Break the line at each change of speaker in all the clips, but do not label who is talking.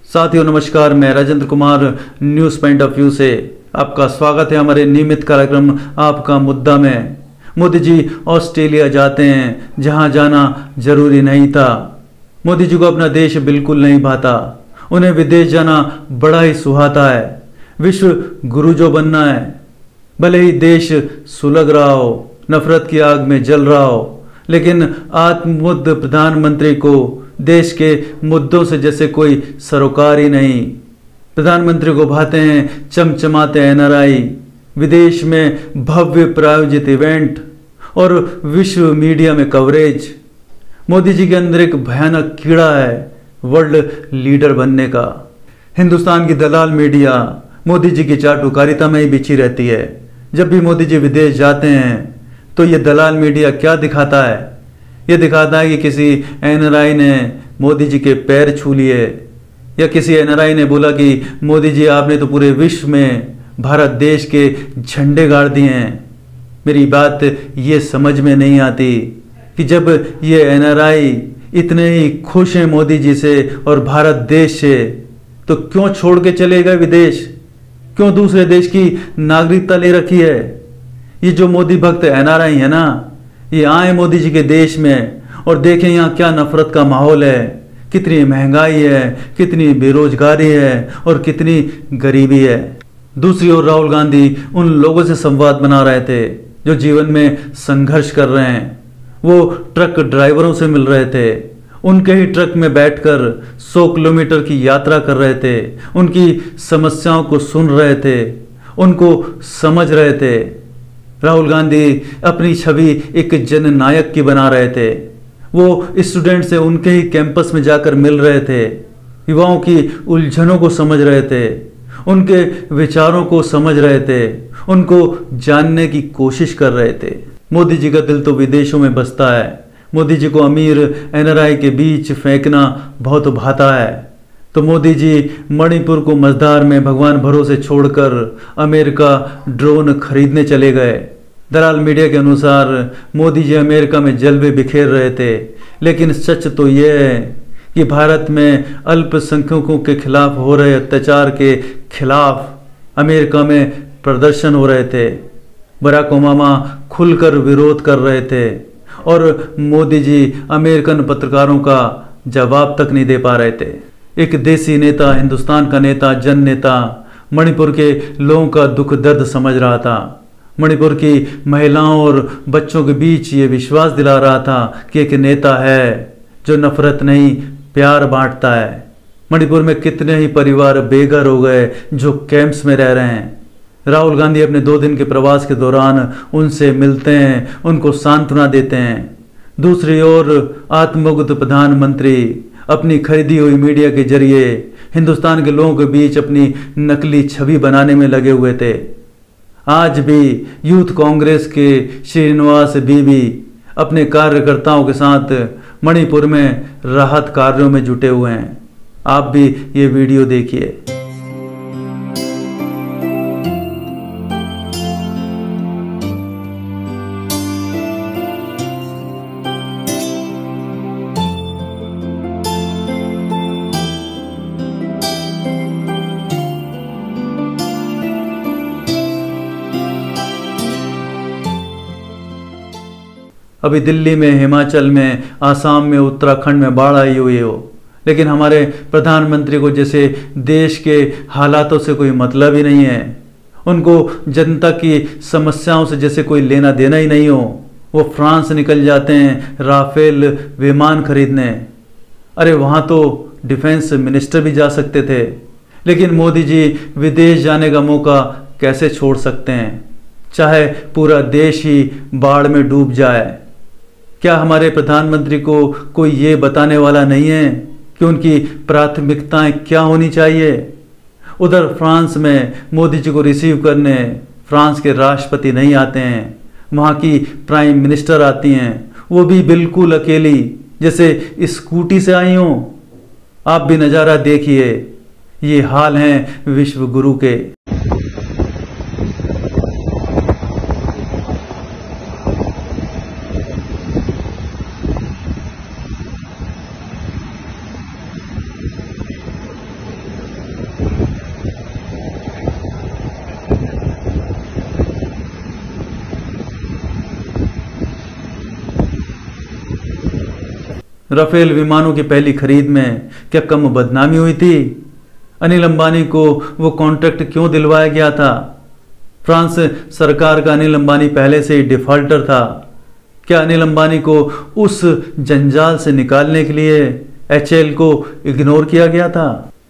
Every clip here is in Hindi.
साथियों नमस्कार, मैं Rajendra Kumar news point of view से आपका स्वागत है हमारे नियमित कार्यक्रम आपका मुद्दा में। मोदी जी ऑस्ट्रेलिया जाते हैं जहां जाना जरूरी नहीं था। मोदी जी को अपना देश बिल्कुल नहीं भाता, उन्हें विदेश जाना बड़ा ही सुहाता है। विश्व गुरु जो बनना है, भले ही देश सुलग रहा हो, नफरत की आग में जल रहा हो, लेकिन आत्मबुद्ध प्रधानमंत्री को देश के मुद्दों से जैसे कोई सरोकार ही नहीं। प्रधानमंत्री को भाते हैं चमचमाते एनआरआई, विदेश में भव्य प्रायोजित इवेंट और विश्व मीडिया में कवरेज। मोदी जी के अंदर एक भयानक कीड़ा है वर्ल्ड लीडर बनने का। हिंदुस्तान की दलाल मीडिया मोदी जी की चाटुकारिता में ही बिछी रहती है। जब भी मोदी जी विदेश जाते हैं तो ये दलाल मीडिया क्या दिखाता है? ये दिखाता है कि किसी एनआरआई ने मोदी जी के पैर छू लिए, या किसी एनआरआई ने बोला कि मोदी जी आपने तो पूरे विश्व में भारत देश के झंडे गाड़ दिए हैं। मेरी बात ये समझ में नहीं आती कि जब ये एनआरआई इतने ही खुश हैं मोदी जी से और भारत देश से, तो क्यों छोड़ के चले गए विदेश? क्यों दूसरे देश की नागरिकता ले रखी है? ये जो मोदी भक्त एनआरआई है ना, ये आए मोदी जी के देश में और देखें यहाँ क्या नफरत का माहौल है, कितनी महंगाई है, कितनी बेरोजगारी है और कितनी गरीबी है। दूसरी ओर राहुल गांधी उन लोगों से संवाद बना रहे थे जो जीवन में संघर्ष कर रहे हैं। वो ट्रक ड्राइवरों से मिल रहे थे, उनके ही ट्रक में बैठकर 100 किलोमीटर की यात्रा कर रहे थे, उनकी समस्याओं को सुन रहे थे, उनको समझ रहे थे। राहुल गांधी अपनी छवि एक जननायक की बना रहे थे। वो स्टूडेंट से उनके ही कैंपस में जाकर मिल रहे थे, युवाओं की उलझनों को समझ रहे थे, उनके विचारों को समझ रहे थे, उनको जानने की कोशिश कर रहे थे। मोदी जी का दिल तो विदेशों में बसता है। मोदी जी को अमीर एनआरआई के बीच फेंकना बहुत भाता है। तो मोदी जी मणिपुर को मझधार में भगवान भरोसे छोड़कर अमेरिका ड्रोन खरीदने चले गए। दलाल मीडिया के अनुसार मोदी जी अमेरिका में जलवे बिखेर रहे थे, लेकिन सच तो यह है कि भारत में अल्पसंख्यकों के खिलाफ हो रहे अत्याचार के खिलाफ अमेरिका में प्रदर्शन हो रहे थे। बराक ओबामा खुलकर विरोध कर रहे थे और मोदी जी अमेरिकन पत्रकारों का जवाब तक नहीं दे पा रहे थे। एक देसी नेता, हिंदुस्तान का नेता, जन नेता मणिपुर के लोगों का दुख दर्द समझ रहा था। मणिपुर की महिलाओं और बच्चों के बीच ये विश्वास दिला रहा था कि एक नेता है जो नफरत नहीं प्यार बांटता है। मणिपुर में कितने ही परिवार बेघर हो गए जो कैंप्स में रह रहे हैं। राहुल गांधी अपने 2 दिन के प्रवास के दौरान उनसे मिलते हैं, उनको सांत्वना देते हैं। दूसरी ओर आत्मबुद्ध प्रधानमंत्री अपनी खरीदी हुई मीडिया के जरिए हिंदुस्तान के लोगों के बीच अपनी नकली छवि बनाने में लगे हुए थे। आज भी यूथ कांग्रेस के श्रीनिवास बीवी अपने कार्यकर्ताओं के साथ मणिपुर में राहत कार्यों में जुटे हुए हैं। आप भी ये वीडियो देखिए। अभी दिल्ली में, हिमाचल में, आसाम में, उत्तराखंड में बाढ़ आई हुई हो, लेकिन हमारे प्रधानमंत्री को जैसे देश के हालातों से कोई मतलब ही नहीं है। उनको जनता की समस्याओं से जैसे कोई लेना देना ही नहीं हो। वो फ्रांस निकल जाते हैं राफेल विमान खरीदने। अरे वहाँ तो डिफेंस मिनिस्टर भी जा सकते थे, लेकिन मोदी जी विदेश जाने का मौका कैसे छोड़ सकते हैं, चाहे पूरा देश ही बाढ़ में डूब जाए। क्या हमारे प्रधानमंत्री को कोई ये बताने वाला नहीं है कि उनकी प्राथमिकताएं क्या होनी चाहिए? उधर फ्रांस में मोदी जी को रिसीव करने फ्रांस के राष्ट्रपति नहीं आते हैं, वहाँ की प्राइम मिनिस्टर आती हैं, वो भी बिल्कुल अकेली, जैसे स्कूटी से आई हों। आप भी नज़ारा देखिए। ये हाल हैं विश्व गुरु के। राफेल विमानों की पहली खरीद में क्या कम बदनामी हुई थी? अनिल अंबानी को वो कॉन्ट्रैक्ट क्यों दिलवाया गया था? फ्रांस सरकार का अनिल अंबानी पहले से ही डिफॉल्टर था। क्या अनिल अंबानी को उस जंजाल से निकालने के लिए HAL को इग्नोर किया गया था?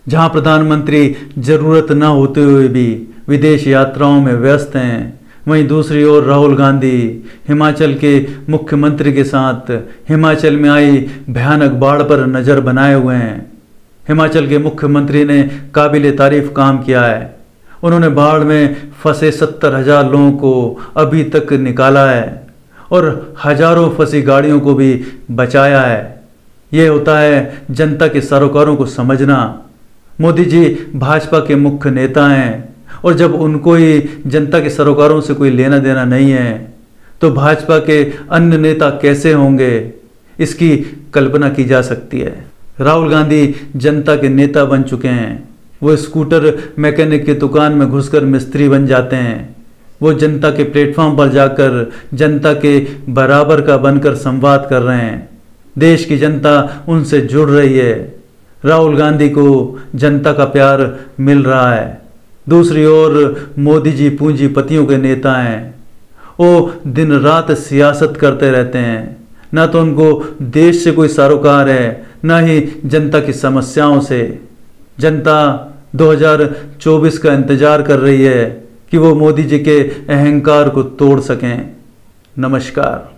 जहां प्रधानमंत्री जरूरत न होते हुए भी विदेश यात्राओं में व्यस्त हैं, वहीं दूसरी ओर राहुल गांधी हिमाचल के मुख्यमंत्री के साथ हिमाचल में आई भयानक बाढ़ पर नज़र बनाए हुए हैं। हिमाचल के मुख्यमंत्री ने काबिल तारीफ काम किया है। उन्होंने बाढ़ में फंसे 70,000 लोगों को अभी तक निकाला है और हजारों फंसी गाड़ियों को भी बचाया है। ये होता है जनता के सरोकारों को समझना। मोदी जी भाजपा के मुख्य नेता हैं और जब उनको ही जनता के सरोकारों से कोई लेना देना नहीं है तो भाजपा के अन्य नेता कैसे होंगे, इसकी कल्पना की जा सकती है। राहुल गांधी जनता के नेता बन चुके हैं। वो स्कूटर मैकेनिक की दुकान में घुसकर मिस्त्री बन जाते हैं। वो जनता के प्लेटफॉर्म पर जाकर जनता के बराबर का बनकर संवाद कर रहे हैं। देश की जनता उनसे जुड़ रही है। राहुल गांधी को जनता का प्यार मिल रहा है। दूसरी ओर मोदी जी पूंजीपतियों के नेता हैं। वो दिन रात सियासत करते रहते हैं। ना तो उनको देश से कोई सरोकार है, ना ही जनता की समस्याओं से। जनता 2024 का इंतजार कर रही है कि वो मोदी जी के अहंकार को तोड़ सकें। नमस्कार।